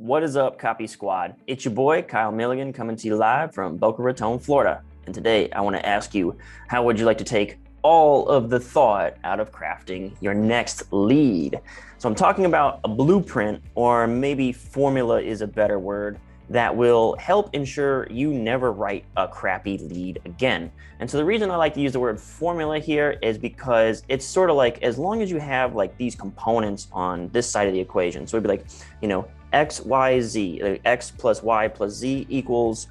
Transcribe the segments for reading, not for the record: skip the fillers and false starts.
What is up, Copy Squad? It's your boy, Kyle Milligan, coming to you live from Boca Raton, Florida. And today I want to ask you, how would you like to take all of the thought out of crafting your next lead? So I'm talking about a blueprint, or maybe formula is a better word, that will help ensure you never write a crappy lead again. And so the reason I like to use the word formula here is because it's sort of like, as long as you have like these components on this side of the equation, so it'd be like, X, Y, Z, like X plus Y plus Z equals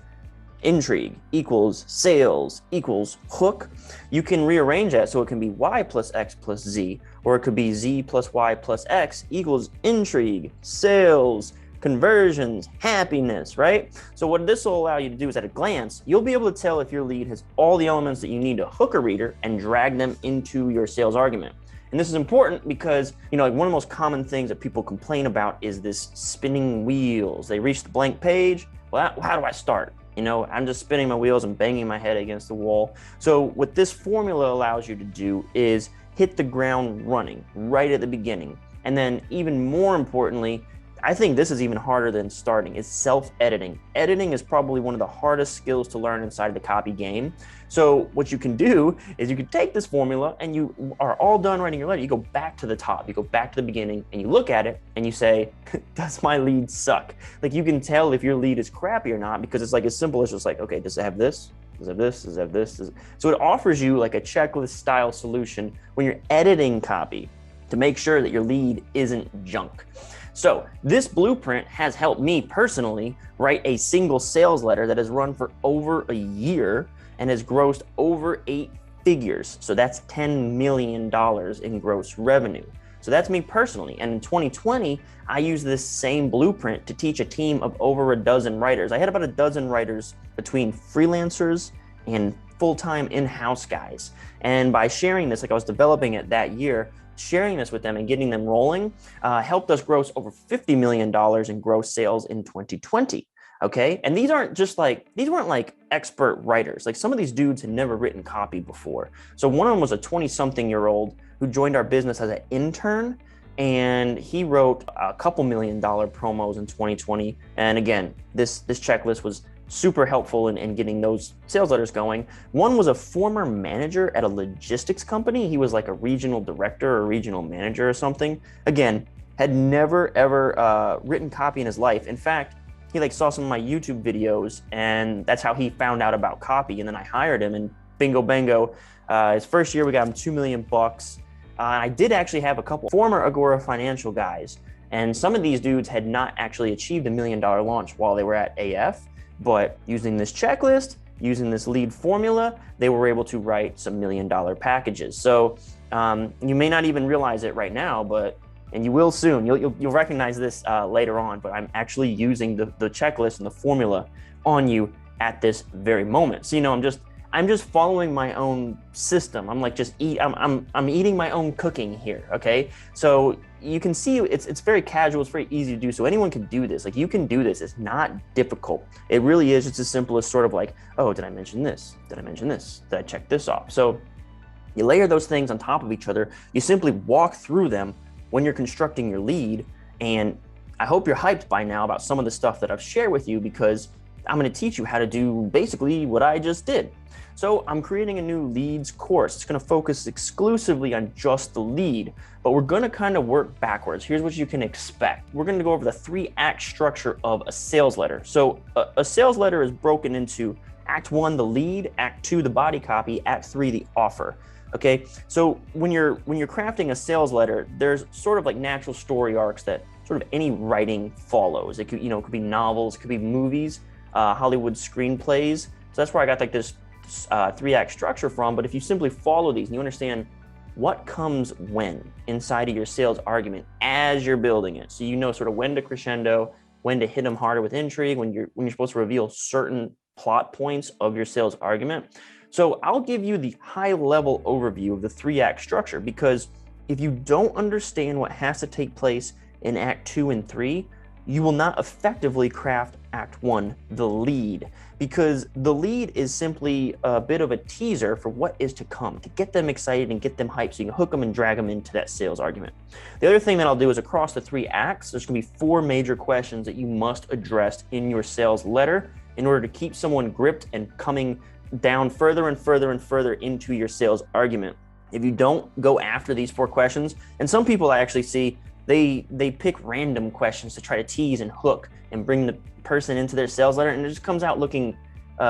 intrigue, equals sales, equals hook. You can rearrange that so it can be Y plus X plus Z, or it could be Z plus Y plus X equals intrigue, sales, conversions, happiness, right? So what this will allow you to do is, at a glance, you'll be able to tell if your lead has all the elements that you need to hook a reader and drag them into your sales argument. And this is important because, like one of the most common things that people complain about is this spinning wheels. They reach the blank page. Well, how do I start? I'm just spinning my wheels and banging my head against the wall. So what this formula allows you to do is hit the ground running right at the beginning. And then even more importantly, I think this is even harder than starting, is self-editing. Editing is probably one of the hardest skills to learn inside the copy game. So what you can do is you can take this formula and you are all done writing your letter. You go back to the top, you go back to the beginning, and you look at it and you say, does my lead suck? Like, you can tell if your lead is crappy or not, because it's like as simple as just like, okay, does it have this? Does it have this? Does it have this? So it offers you like a checklist style solution when you're editing copy to make sure that your lead isn't junk. So this blueprint has helped me personally write a single sales letter that has run for over a year and has grossed over 8 figures. So that's $10 million in gross revenue. So that's me personally. And in 2020, I used this same blueprint to teach a team of over a dozen writers. I had about a dozen writers between freelancers and full-time in-house guys. And by sharing this, like I was developing it that year, sharing this with them and getting them rolling helped us gross over $50 million in gross sales in 2020. Okay. And these weren't like expert writers. Like, some of these dudes had never written copy before. So one of them was a 20-something-year-old who joined our business as an intern, and he wrote a couple $1 million promos in 2020. And again, this checklist was super helpful in getting those sales letters going. One was a former manager at a logistics company. He was like a regional director or regional manager or something. Again, had never ever written copy in his life. In fact, he saw some of my YouTube videos, and that's how he found out about copy. And then I hired him, and bingo bango, his first year we got him $2 million. I did actually have a couple former Agora financial guys, and some of these dudes had not actually achieved $1 million launch while they were at AF. But using this checklist, using this lead formula, they were able to write some $1 million packages. So you may not even realize it right now, and you will soon. You'll recognize this later on. But I'm actually using the checklist and the formula on you at this very moment. So I'm just following my own system. I'm like I'm eating my own cooking here. Okay, so you can see it's very casual. It's very easy to do. So anyone can do this. Like, you can do this. It's not difficult. It really is. It's as simple as sort of like, oh, did I mention this? Did I mention this? Did I check this off? So you layer those things on top of each other. You simply walk through them when you're constructing your lead. And I hope you're hyped by now about some of the stuff that I've shared with you, because I'm going to teach you how to do basically what I just did. So I'm creating a new leads course. It's going to focus exclusively on just the lead, but we're going to kind of work backwards. Here's what you can expect. We're going to go over the 3-act structure of a sales letter. So a sales letter is broken into Act 1, the lead; Act 2, the body copy; Act 3, the offer. Okay. So when you're crafting a sales letter, there's sort of like natural story arcs that sort of any writing follows. It could, it could be novels, it could be movies, Hollywood screenplays. So that's where I got like this 3-act structure from. But if you simply follow these and you understand what comes when inside of your sales argument as you're building it, so sort of when to crescendo, when to hit them harder with intrigue, when you're supposed to reveal certain plot points of your sales argument. So I'll give you the high-level overview of the 3-act structure, because if you don't understand what has to take place in Act 2 and 3, you will not effectively craft Act 1, the lead, because the lead is simply a bit of a teaser for what is to come, to get them excited and get them hyped so you can hook them and drag them into that sales argument. The other thing that I'll do is across the 3 acts, there's going to be 4 major questions that you must address in your sales letter in order to keep someone gripped and coming down further and further and further into your sales argument. If you don't go after these 4 questions, and some people I actually see, they pick random questions to try to tease and hook and bring the person into their sales letter, and it just comes out looking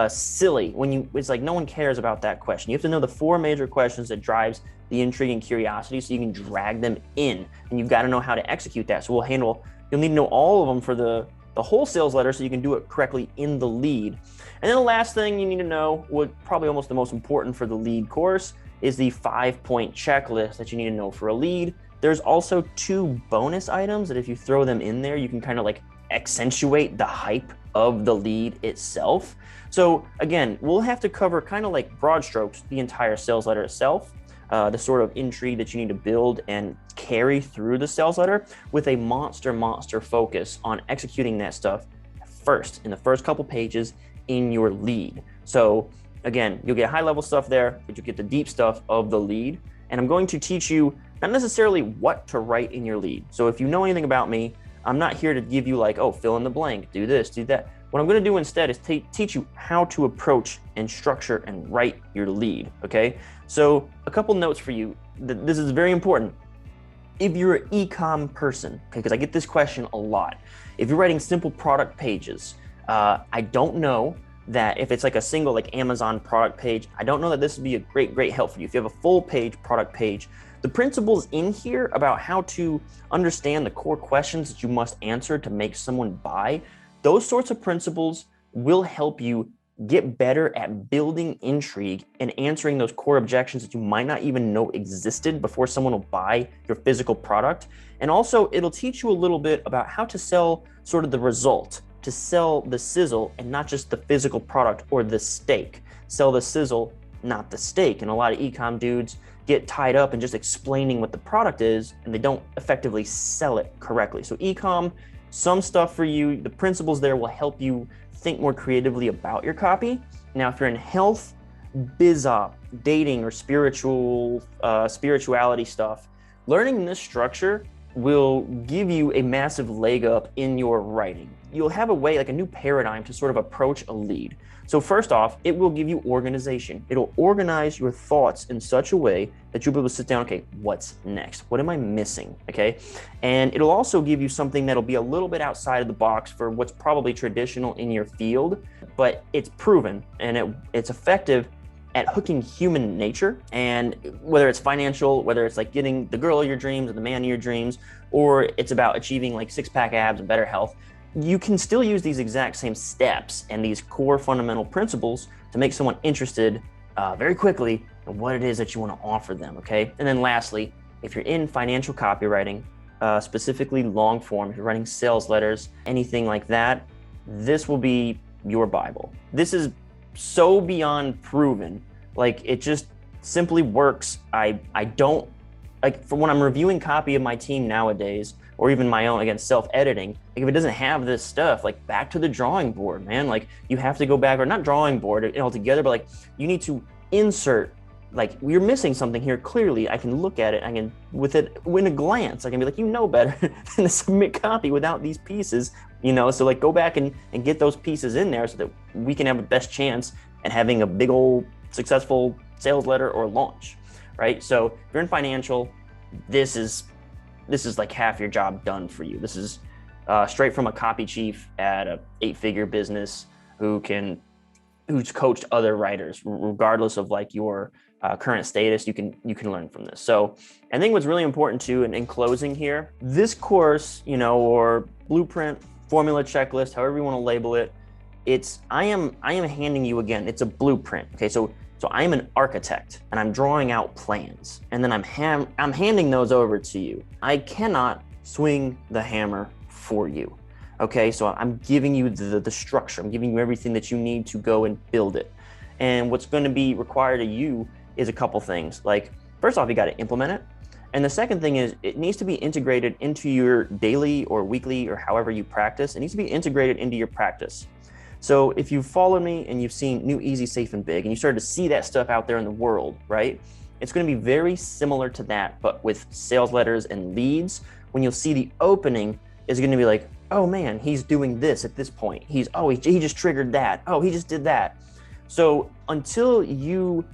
silly it's like no one cares about that question. You have to know the 4 major questions that drives the intrigue and curiosity so you can drag them in, and you've got to know how to execute that. So you'll need to know all of them for the whole sales letter so you can do it correctly in the lead. And then the last thing you need to know, what probably almost the most important for the lead course, is the 5-point checklist that you need to know for a lead. There's also 2 bonus items that if you throw them in there, you can kind of like accentuate the hype of the lead itself. So again, we'll have to cover kind of like broad strokes the entire sales letter itself, the sort of intrigue that you need to build and carry through the sales letter with a monster focus on executing that stuff first in the first couple pages in your lead. So again, you'll get high level stuff there, but you get the deep stuff of the lead. And I'm going to teach you not necessarily what to write in your lead. So if you know anything about me, I'm not here to give you like, oh, fill in the blank, do this, do that. What I'm going to do instead is teach you how to approach and structure and write your lead, okay? So a couple notes for you. This is very important. If you're an e-com person, okay, because I get this question a lot. If you're writing simple product pages, I don't know that if it's like a single like Amazon product page, I don't know that this would be a great help for you. If you have a full page product page, the principles in here about how to understand the core questions that you must answer to make someone buy, those sorts of principles will help you get better at building intrigue and answering those core objections that you might not even know existed before someone will buy your physical product. And also it'll teach you a little bit about how to sell sort of the result, to sell the sizzle and not just the physical product or the steak. Sell the sizzle, not the steak. And a lot of e-com dudes get tied up in just explaining what the product is and they don't effectively sell it correctly. So e-com, some stuff for you, the principles there will help you think more creatively about your copy. Now, if you're in health, biz op, dating, or spirituality stuff, learning this structure will give you a massive leg up in your writing. You'll have a way, like a new paradigm to sort of approach a lead. So first off, it will give you organization. It'll organize your thoughts in such a way that you'll be able to sit down, okay, what's next? What am I missing, okay? And it'll also give you something that'll be a little bit outside of the box for what's probably traditional in your field, but it's proven and it's effective at hooking human nature. And whether it's financial, whether it's like getting the girl of your dreams or the man of your dreams, or it's about achieving like 6-pack abs and better health, you can still use these exact same steps and these core fundamental principles to make someone interested very quickly in what it is that you want to offer them, okay? And then lastly, if you're in financial copywriting, specifically long form, if you're writing sales letters, anything like that, this will be your Bible. This is so beyond proven, like it just simply works. I don't, like for when I'm reviewing copy of my team nowadays, or even my own, again, self-editing, like if it doesn't have this stuff, like back to the drawing board, man. Like you have to go back, or not drawing board altogether, but like you need to insert, like you're missing something here. Clearly, I can look at it, I can, with it, in a glance, I can be like, you know better than to submit copy without these pieces, you know? So like go back and get those pieces in there so that we can have the best chance at having a big old successful sales letter or launch, right? So if you're in financial, this is like half your job done for you. This is straight from a copy chief at a 8-figure business who's coached other writers, regardless of like your current status. You can learn from this. So I think what's really important too, and in closing here, this course, you know, or blueprint, formula, checklist, however you want to label it, I am handing you, again, it's a blueprint. Okay, so I am an architect and I'm drawing out plans, and then I'm handing those over to you. I cannot swing the hammer for you. Okay, so I'm giving you the structure. I'm giving you everything that you need to go and build it. And what's going to be required of you is a couple things. Like, first off, you got to implement it. And the second thing is it needs to be integrated into your daily or weekly or however you practice. It needs to be integrated into your practice. So if you've followed me and you've seen New, Easy, Safe, and Big, and you started to see that stuff out there in the world, right? It's going to be very similar to that, but with sales letters and leads. When you'll see the opening is going to be like, oh man, he's doing this at this point. He just triggered that. Oh, he just did that. So until you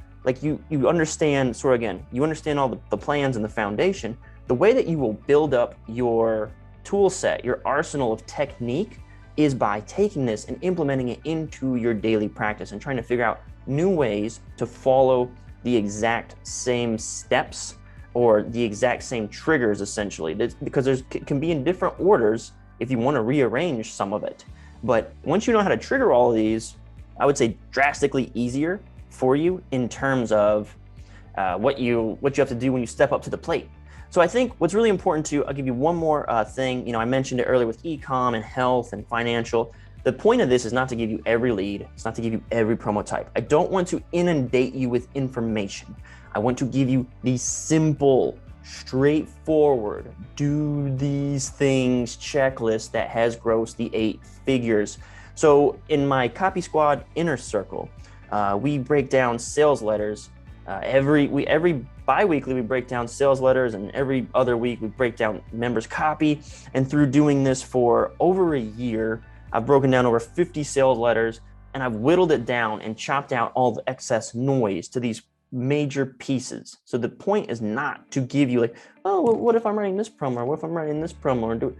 understand, sort of again, you understand all the plans and the foundation, the way that you will build up your tool set, your arsenal of technique, is by taking this and implementing it into your daily practice and trying to figure out new ways to follow the exact same steps or the exact same triggers, essentially, because there's can be in different orders if you want to rearrange some of it. But once you know how to trigger all of these, I would say drastically easier for you in terms of what you have to do when you step up to the plate. So I think what's really important to, I'll give you one more thing. You know, I mentioned it earlier with e-com and health and financial. The point of this is not to give you every lead. It's not to give you every promo type. I don't want to inundate you with information. I want to give you the simple, straightforward, do these things checklist that has grossed the 8 figures. So in my Copy Squad inner circle, we break down sales letters. Every bi-weekly we break down sales letters, and every other week we break down members copy. And through doing this for over a year, I've broken down over 50 sales letters, and I've whittled it down and chopped out all the excess noise to these major pieces. So the point is not to give you like, oh, well, what if I'm writing this promo, or what if I'm writing this promo, or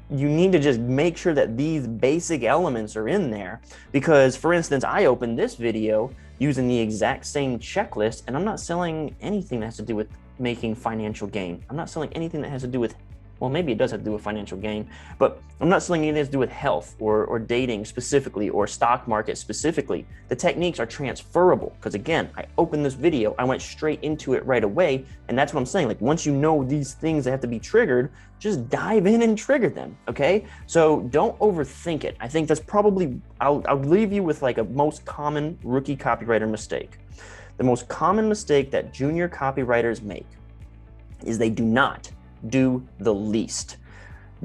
you need to just make sure that these basic elements are in there. Because for instance, I opened this video using the exact same checklist, and I'm not selling anything that has to do with making financial gain. I'm not selling anything that has to do with, well, maybe it does have to do with financial gain, but I'm not selling anything that has to do with health or dating specifically or stock market specifically. The techniques are transferable because, again, I opened this video, I went straight into it right away, and that's what I'm saying. Like, once you know these things that have to be triggered, just dive in and trigger them, okay? So don't overthink it. I think that's probably, I'll leave you with like a most common rookie copywriter mistake. The most common mistake that junior copywriters make is they do not do the least.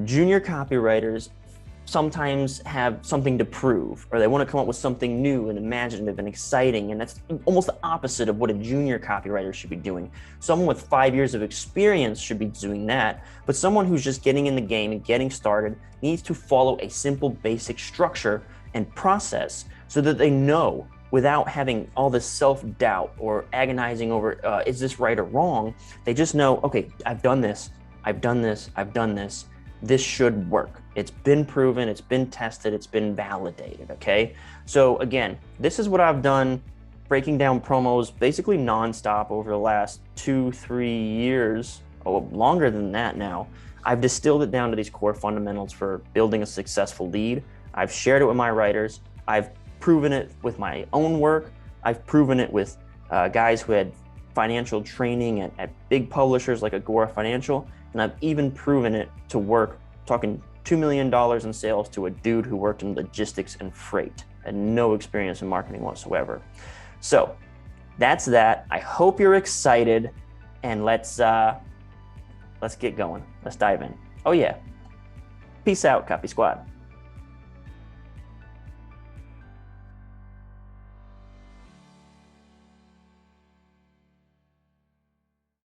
Junior copywriters sometimes have something to prove, or they want to come up with something new and imaginative and exciting, and that's almost the opposite of what a junior copywriter should be doing. Someone with 5 years of experience should be doing that, but someone who's just getting in the game and getting started needs to follow a simple basic structure and process so that they know, without having all this self-doubt or agonizing over, is this right or wrong? They just know, okay, I've done this, I've done this, I've done this. This should work. It's been proven, it's been tested, it's been validated, okay? So again, this is what I've done, breaking down promos basically nonstop over the last 2-3 years, or longer than that now. I've distilled it down to these core fundamentals for building a successful lead. I've shared it with my writers. I've proven it with my own work. I've proven it with guys who had financial training at big publishers like Agora Financial. And I've even proven it to work, talking $2 million in sales to a dude who worked in logistics and freight, had no experience in marketing whatsoever. So that's that. I hope you're excited, and let's get going. Let's dive in. Oh yeah. Peace out, Copy Squad.